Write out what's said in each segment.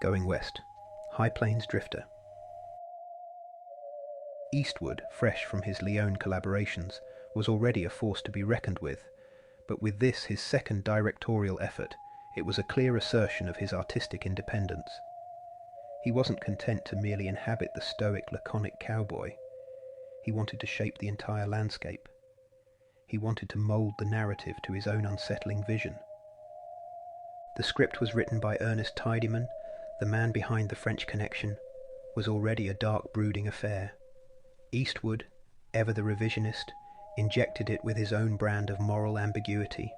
Going west. High Plains Drifter. Eastwood, fresh from his Leone collaborations, was already a force to be reckoned with, but with this, his second directorial effort, it was a clear assertion of his artistic independence. He wasn't content to merely inhabit the stoic, laconic cowboy. He wanted to shape the entire landscape. He wanted to mould the narrative to his own unsettling vision. The script was written by Ernest Tidyman. The man behind The French Connection was already a dark, brooding affair. Eastwood, ever the revisionist, injected it with his own brand of moral ambiguity.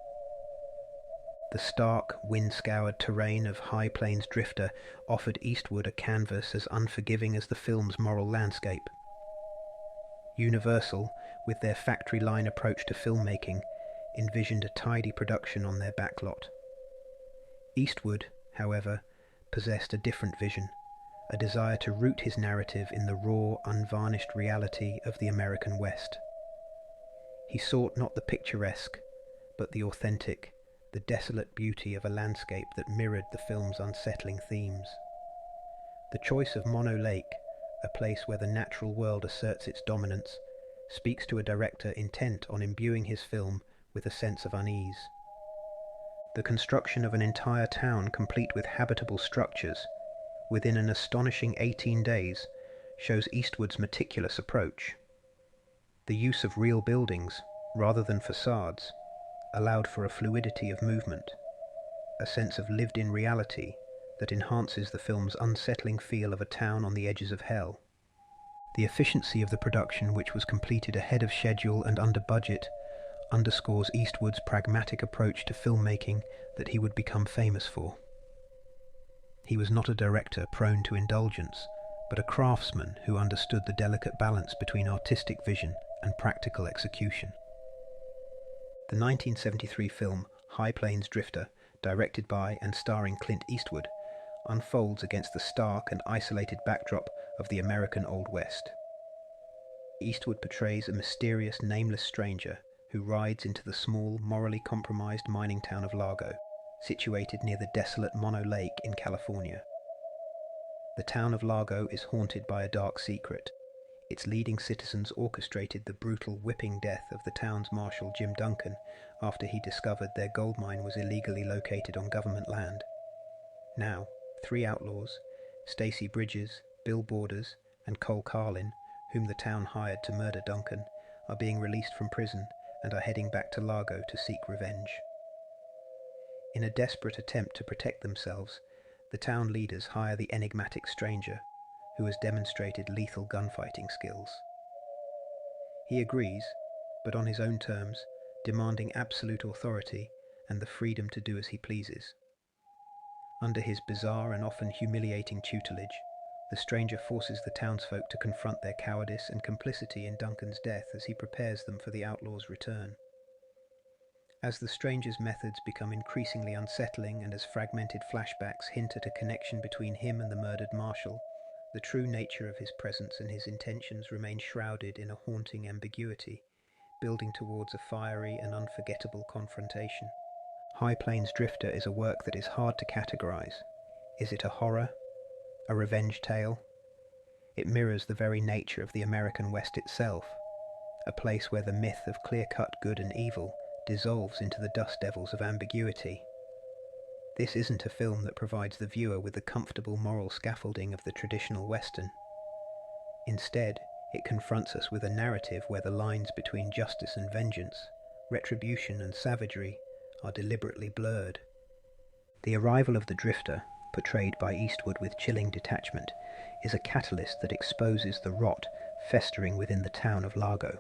The stark, wind-scoured terrain of High Plains Drifter offered Eastwood a canvas as unforgiving as the film's moral landscape. Universal, with their factory-line approach to filmmaking, envisioned a tidy production on their backlot. Eastwood, however, possessed a different vision, a desire to root his narrative in the raw, unvarnished reality of the American West. He sought not the picturesque, but the authentic, the desolate beauty of a landscape that mirrored the film's unsettling themes. The choice of Mono Lake, a place where the natural world asserts its dominance, speaks to a director intent on imbuing his film with a sense of unease. The construction of an entire town complete with habitable structures, within an astonishing 18 days, shows Eastwood's meticulous approach. The use of real buildings, rather than facades, allowed for a fluidity of movement, a sense of lived-in reality that enhances the film's unsettling feel of a town on the edges of hell. The efficiency of the production, which was completed ahead of schedule and under budget, underscores Eastwood's pragmatic approach to filmmaking that he would become famous for. He was not a director prone to indulgence, but a craftsman who understood the delicate balance between artistic vision and practical execution. The 1973 film High Plains Drifter, directed by and starring Clint Eastwood, unfolds against the stark and isolated backdrop of the American Old West. Eastwood portrays a mysterious, nameless stranger who rides into the small, morally compromised mining town of Largo, situated near the desolate Mono Lake in California. The town of Largo is haunted by a dark secret. Its leading citizens orchestrated the brutal whipping death of the town's marshal Jim Duncan after he discovered their gold mine was illegally located on government land. Now, 3 outlaws, Stacy Bridges, Bill Borders, and Cole Carlin, whom the town hired to murder Duncan, are being released from prison and are heading back to Largo to seek revenge. In a desperate attempt to protect themselves, the town leaders hire the enigmatic stranger, who has demonstrated lethal gunfighting skills. He agrees, but on his own terms, demanding absolute authority and the freedom to do as he pleases. Under his bizarre and often humiliating tutelage, the stranger forces the townsfolk to confront their cowardice and complicity in Duncan's death as he prepares them for the outlaws' return. As the stranger's methods become increasingly unsettling and as fragmented flashbacks hint at a connection between him and the murdered marshal, the true nature of his presence and his intentions remain shrouded in a haunting ambiguity, building towards a fiery and unforgettable confrontation. High Plains Drifter is a work that is hard to categorize. Is it a horror? A revenge tale? It mirrors the very nature of the American West itself, a place where the myth of clear-cut good and evil dissolves into the dust devils of ambiguity. This isn't a film that provides the viewer with the comfortable moral scaffolding of the traditional Western. Instead, it confronts us with a narrative where the lines between justice and vengeance, retribution and savagery, are deliberately blurred. The arrival of the drifter, portrayed by Eastwood with chilling detachment, is a catalyst that exposes the rot festering within the town of Largo.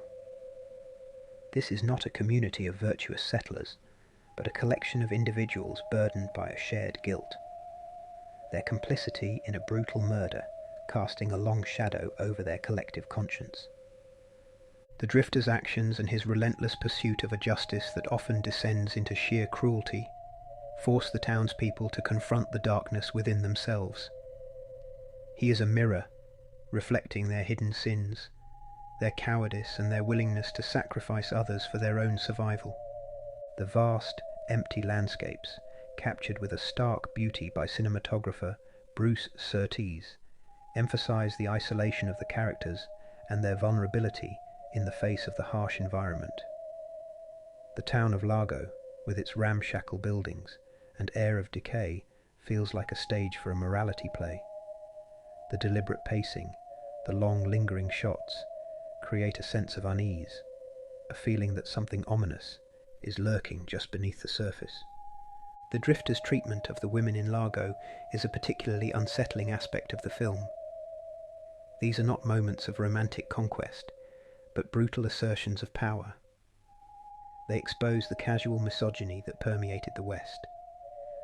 This is not a community of virtuous settlers, but a collection of individuals burdened by a shared guilt. Their complicity in a brutal murder casting a long shadow over their collective conscience. The drifter's actions and his relentless pursuit of a justice that often descends into sheer cruelty force the townspeople to confront the darkness within themselves. He is a mirror, reflecting their hidden sins, their cowardice and their willingness to sacrifice others for their own survival. The vast, empty landscapes, captured with a stark beauty by cinematographer Bruce Surtees, emphasize the isolation of the characters and their vulnerability in the face of the harsh environment. The town of Largo, with its ramshackle buildings and air of decay, feels like a stage for a morality play. The deliberate pacing, the long lingering shots, create a sense of unease, a feeling that something ominous is lurking just beneath the surface. The drifters' treatment of the women in Largo is a particularly unsettling aspect of the film. These are not moments of romantic conquest, but brutal assertions of power. They expose the casual misogyny that permeated the West.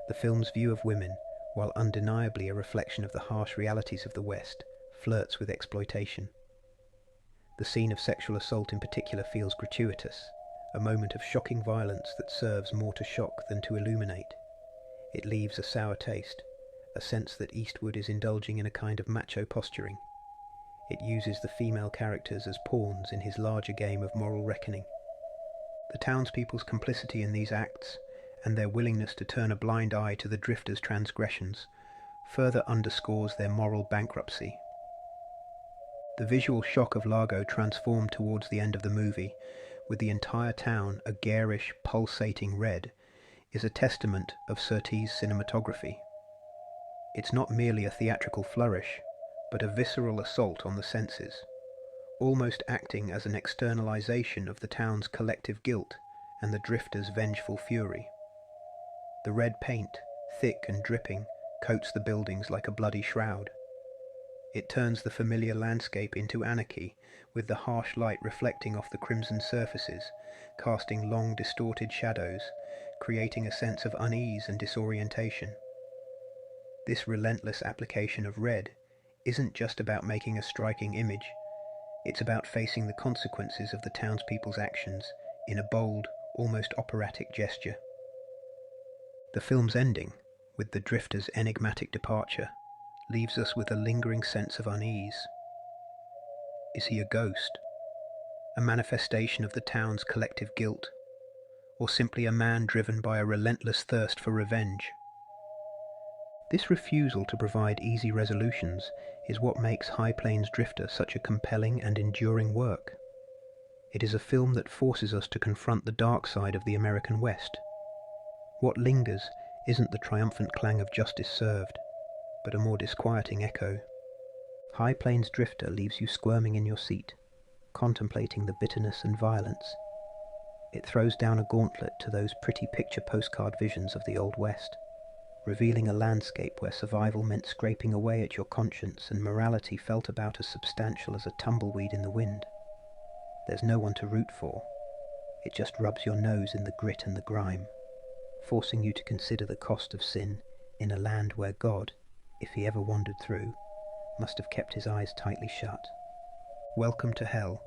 The film's view of women, while undeniably a reflection of the harsh realities of the West, flirts with exploitation. The scene of sexual assault in particular feels gratuitous, a moment of shocking violence that serves more to shock than to illuminate. It leaves a sour taste, a sense that Eastwood is indulging in a kind of macho posturing. It uses the female characters as pawns in his larger game of moral reckoning. The townspeople's complicity in these acts, and their willingness to turn a blind eye to the drifters' transgressions, further underscores their moral bankruptcy. The visual shock of Largo transformed towards the end of the movie, with the entire town a garish, pulsating red, is a testament of Surtees' cinematography. It's not merely a theatrical flourish, but a visceral assault on the senses, almost acting as an externalization of the town's collective guilt and the drifters' vengeful fury. The red paint, thick and dripping, coats the buildings like a bloody shroud. It turns the familiar landscape into anarchy, with the harsh light reflecting off the crimson surfaces, casting long distorted shadows, creating a sense of unease and disorientation. This relentless application of red isn't just about making a striking image, it's about facing the consequences of the townspeople's actions in a bold, almost operatic gesture. The film's ending, with the drifter's enigmatic departure, leaves us with a lingering sense of unease. Is he a ghost? A manifestation of the town's collective guilt? Or simply a man driven by a relentless thirst for revenge? This refusal to provide easy resolutions is what makes High Plains Drifter such a compelling and enduring work. It is a film that forces us to confront the dark side of the American West. What lingers isn't the triumphant clang of justice served, but a more disquieting echo. High Plains Drifter leaves you squirming in your seat, contemplating the bitterness and violence. It throws down a gauntlet to those pretty picture postcard visions of the Old West, revealing a landscape where survival meant scraping away at your conscience and morality felt about as substantial as a tumbleweed in the wind. There's no one to root for. It just rubs your nose in the grit and the grime, forcing you to consider the cost of sin in a land where God, if he ever wandered through, must have kept his eyes tightly shut. Welcome to hell.